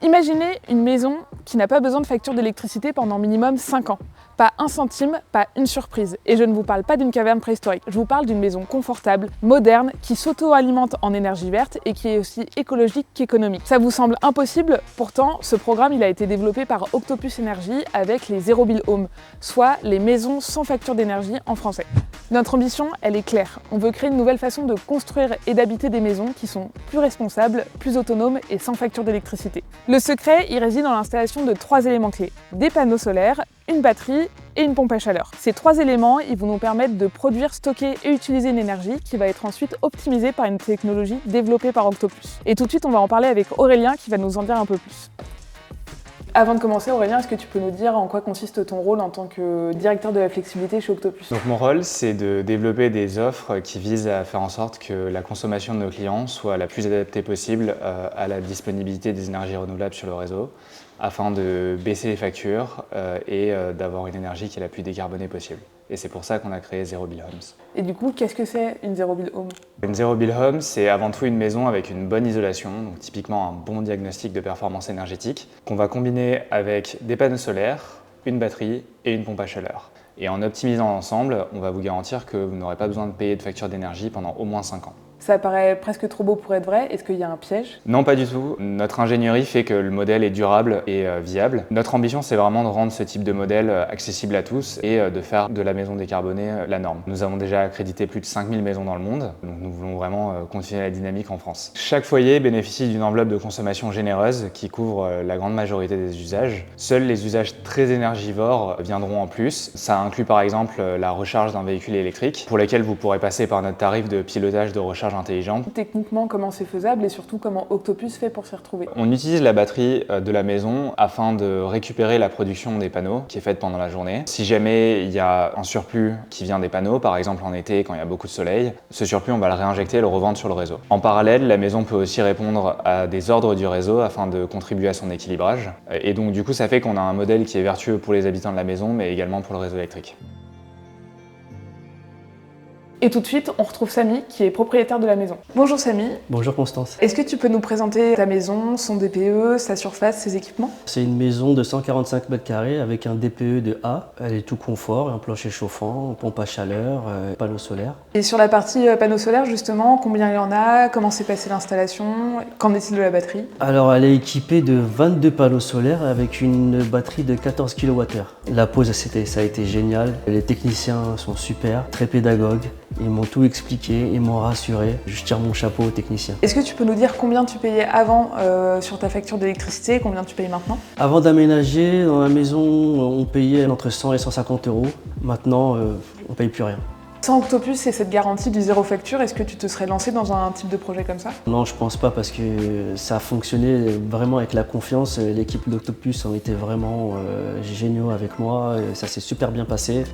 Imaginez une maison qui n'a pas besoin de facture d'électricité pendant minimum 5 ans. Pas un centime, pas une surprise. Et je ne vous parle pas d'une caverne préhistorique, je vous parle d'une maison confortable, moderne, qui s'auto-alimente en énergie verte et qui est aussi écologique qu'économique. Ça vous semble impossible? Pourtant, ce programme il a été développé par Octopus Energy avec les Zero Bill Home, soit les maisons sans facture d'énergie en français. Notre ambition, elle est claire. On veut créer une nouvelle façon de construire et d'habiter des maisons qui sont plus responsables, plus autonomes et sans facture d'électricité. Le secret, il réside dans l'installation de 3 éléments clés. Des panneaux solaires, une batterie et une pompe à chaleur. Ces 3 éléments, ils vont nous permettre de produire, stocker et utiliser une énergie qui va être ensuite optimisée par une technologie développée par Octopus. Et tout de suite, on va en parler avec Aurélien qui va nous en dire un peu plus. Avant de commencer, Aurélien, est-ce que tu peux nous dire en quoi consiste ton rôle en tant que directeur de la flexibilité chez Octopus? Donc mon rôle, c'est de développer des offres qui visent à faire en sorte que la consommation de nos clients soit la plus adaptée possible à la disponibilité des énergies renouvelables sur le réseau, afin de baisser les factures et d'avoir une énergie qui est la plus décarbonée possible. Et c'est pour ça qu'on a créé Zero Bill Homes. Et du coup, qu'est-ce que c'est une Zero Bill Home? Une Zero Bill Home, c'est avant tout une maison avec une bonne isolation, donc typiquement un bon diagnostic de performance énergétique, qu'on va combiner avec des panneaux solaires, une batterie et une pompe à chaleur. Et en optimisant l'ensemble, on va vous garantir que vous n'aurez pas besoin de payer de facture d'énergie pendant au moins 5 ans. Ça paraît presque trop beau pour être vrai. Est-ce qu'il y a un piège? Non, pas du tout. Notre ingénierie fait que le modèle est durable et viable. Notre ambition, c'est vraiment de rendre ce type de modèle accessible à tous et de faire de la maison décarbonée la norme. Nous avons déjà accrédité plus de 5000 maisons dans le monde, donc nous voulons vraiment continuer la dynamique en France. Chaque foyer bénéficie d'une enveloppe de consommation généreuse qui couvre la grande majorité des usages. Seuls les usages très énergivores viendront en plus. Ça inclut par exemple la recharge d'un véhicule électrique, pour lequel vous pourrez passer par notre tarif de pilotage de recharge intelligente. Techniquement, comment c'est faisable et surtout comment Octopus fait pour s'y retrouver? On utilise la batterie de la maison afin de récupérer la production des panneaux qui est faite pendant la journée. Si jamais il y a un surplus qui vient des panneaux, par exemple en été quand il y a beaucoup de soleil, ce surplus on va le réinjecter et le revendre sur le réseau. En parallèle, la maison peut aussi répondre à des ordres du réseau afin de contribuer à son équilibrage. Et donc du coup ça fait qu'on a un modèle qui est vertueux pour les habitants de la maison mais également pour le réseau électrique. Et tout de suite, on retrouve Samy, qui est propriétaire de la maison. Bonjour Samy. Bonjour Constance. Est-ce que tu peux nous présenter ta maison, son DPE, sa surface, ses équipements? C'est une maison de 145 mètres carrés avec un DPE de A. Elle est tout confort, un plancher chauffant, pompe à chaleur, panneaux solaires. Et sur la partie panneaux solaires, justement, combien il y en a? Comment s'est passée l'installation? Qu'en est-il de la batterie? Alors elle est équipée de 22 panneaux solaires avec une batterie de 14 kWh. La pose, ça a été génial. Les techniciens sont super, très pédagogues. Ils m'ont tout expliqué, ils m'ont rassuré. Je tire mon chapeau aux techniciens. Est-ce que tu peux nous dire combien tu payais avant sur ta facture d'électricité et combien tu payes maintenant? Avant d'aménager dans la maison, on payait entre 100 et 150 euros. Maintenant, on ne paye plus rien. Sans Octopus et cette garantie du zéro facture, est-ce que tu te serais lancé dans un type de projet comme ça? Non, je pense pas parce que ça a fonctionné vraiment avec la confiance. L'équipe d'Octopus ont été vraiment géniaux avec moi. Ça s'est super bien passé.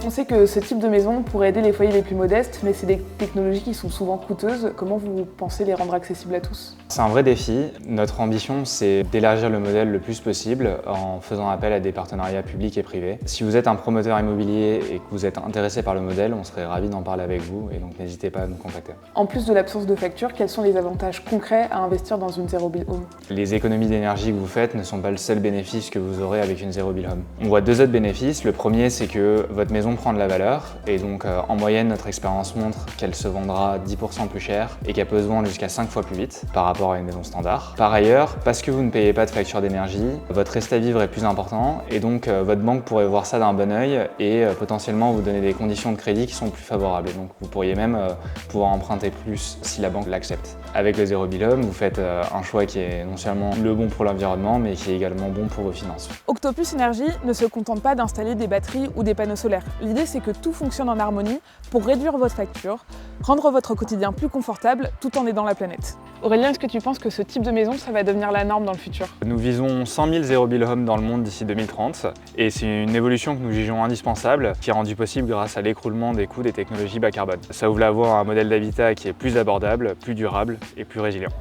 On sait que ce type de maison pourrait aider les foyers les plus modestes, mais c'est des technologies qui sont souvent coûteuses. Comment vous pensez les rendre accessibles à tous? C'est un vrai défi. Notre ambition, c'est d'élargir le modèle le plus possible en faisant appel à des partenariats publics et privés. Si vous êtes un promoteur immobilier et que vous êtes intéressé par le modèle, on serait ravis d'en parler avec vous et donc n'hésitez pas à nous contacter. En plus de l'absence de facture, quels sont les avantages concrets à investir dans une Zero Bill Home? Les économies d'énergie que vous faites ne sont pas le seul bénéfice que vous aurez avec une Zero Bill Home. On voit 2 autres bénéfices. Le premier, c'est que votre maison prend de la valeur et donc en moyenne notre expérience montre qu'elle se vendra 10% plus cher et qu'elle peut se vendre jusqu'à 5 fois plus vite par rapport à une maison standard. Par ailleurs, parce que vous ne payez pas de facture d'énergie, votre reste à vivre est plus important et donc votre banque pourrait voir ça d'un bon œil et potentiellement vous donner des conditions de crédit qui sont plus favorables et donc vous pourriez même pouvoir emprunter plus si la banque l'accepte. Avec le Zero Bill Home, vous faites un choix qui est non seulement le bon pour l'environnement mais qui est également bon pour vos finances. Octopus Energy ne se contente pas d'installer des batteries ou des panneaux solaires. L'idée c'est que tout fonctionne en harmonie pour réduire votre facture, rendre votre quotidien plus confortable tout en aidant la planète. Aurélien, est-ce que tu penses que ce type de maison, ça va devenir la norme dans le futur? Nous visons 100 000 Zero Bill Home dans le monde d'ici 2030 et c'est une évolution que nous jugeons indispensable qui est rendue possible grâce à l'écroulement des coûts des technologies bas carbone. Ça ouvre la voie à un modèle d'habitat qui est plus abordable, plus durable et plus résilient.